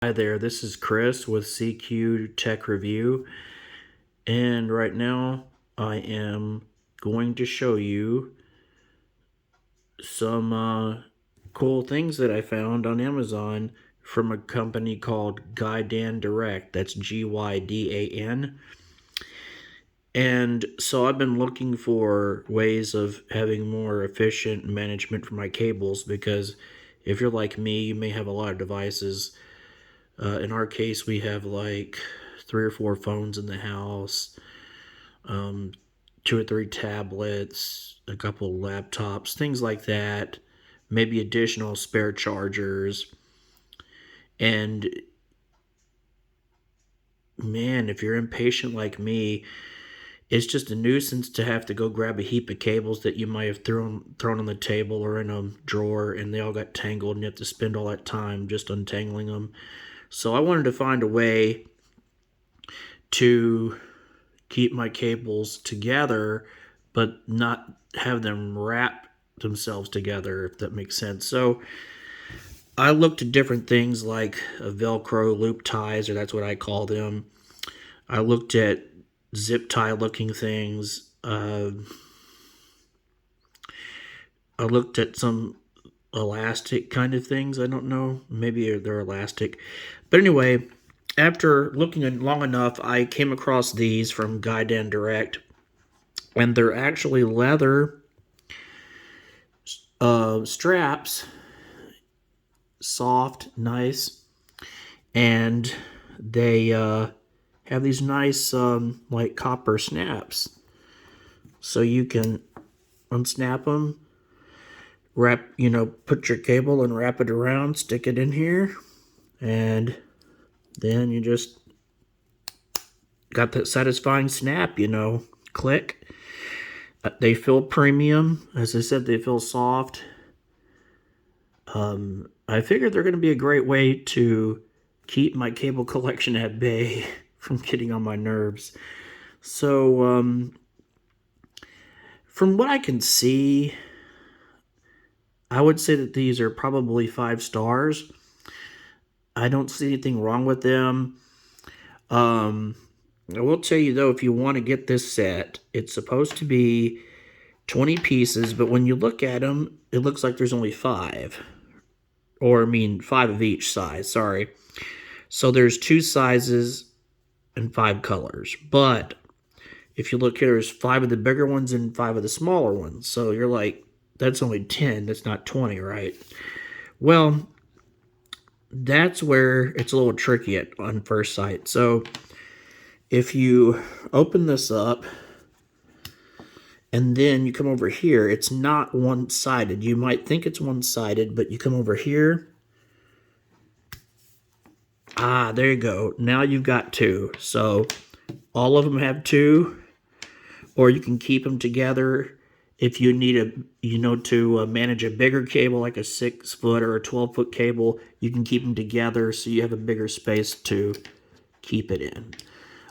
Hi there, this is Chris with CQ Tech Review, and right now I am going to show you some cool things that I found on Amazon from a company called Gydan Direct. That's Gydan. And so I've been looking for ways of having more efficient management for my cables because if you're like me, you may have a lot of devices. In our case, we have like 3 or 4 phones in the house, um, 2 or 3 tablets, a couple of laptops, things like that. Maybe additional spare chargers. And man, if you're impatient like me, it's just a nuisance to have to go grab a heap of cables that you might have thrown on the table or in a drawer, and they all got tangled, and you have to spend all that time just untangling them. So I wanted to find a way to keep my cables together, but not have them wrap themselves together, if that makes sense. So I looked at different things like Velcro loop ties, or that's what I call them. I looked at zip tie looking things. I looked at some elastic kind of things. I don't know. Maybe they're elastic. But anyway, after looking long enough, I came across these from Gydan Direct, and they're actually leather straps, soft, nice, and they have these nice like copper snaps, so you can unsnap them, put your cable and wrap it around, stick it in here, and then you just got that satisfying snap, click. They feel premium. As I said, they feel soft. I figured they're going to be a great way to keep my cable collection at bay from getting on my nerves. So, from what I can see, I would say that these are probably 5 stars. I don't see anything wrong with them. I will tell you though, if you want to get this set, it's supposed to be 20 pieces, but when you look at them, it looks like there's only 5. Or, I mean, 5 of each size, sorry. So there's 2 sizes and 5 colors. But if you look here, there's 5 of the bigger ones and 5 of the smaller ones. So you're like, that's only 10, that's not 20, right? Well, that's where it's a little tricky on first sight. So if you open this up and then you come over here, it's not one-sided. You might think it's one-sided, but you come over here. Ah, there you go. Now you've got 2. So all of them have 2, or you can keep them together if you need to manage a bigger cable, like a 6-foot or a 12-foot cable. You can keep them together so you have a bigger space to keep it in.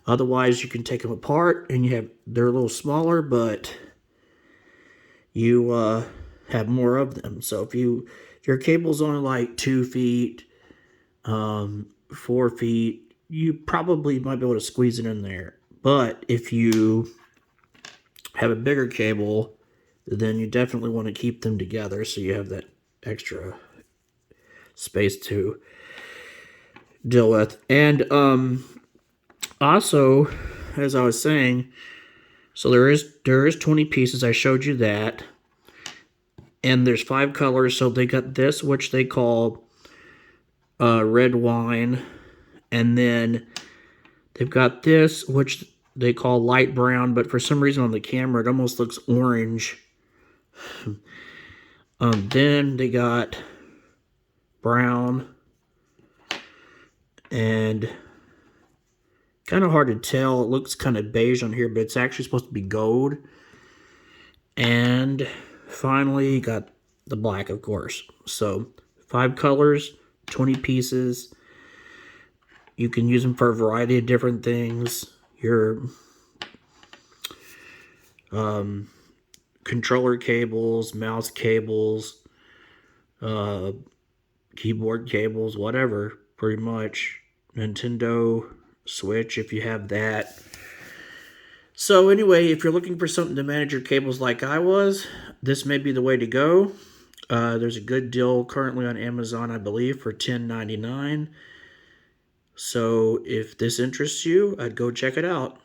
Otherwise, you can take them apart and they're a little smaller, but you have more of them. So if your cable's only like 2 feet, 4 feet, you probably might be able to squeeze it in there. But if you have a bigger cable, then you definitely want to keep them together so you have that extra space to deal with. And also, as I was saying, so there is 20 pieces. I showed you that. And there's 5 colors. So they got this, which they call red wine. And then they've got this, which they call light brown. But for some reason on the camera, it almost looks orange. Then they got brown. And kind of hard to tell. It looks kind of beige on here, but it's actually supposed to be gold. And finally, got the black, of course. So 5 colors, 20 pieces. You can use them for a variety of different things. Your controller cables, mouse cables, keyboard cables, whatever. pretty much. Nintendo Switch, if you have that. So anyway, if you're looking for something to manage your cables like I was, this may be the way to go. There's a good deal currently on Amazon, I believe, for $10.99. So if this interests you, I'd go check it out.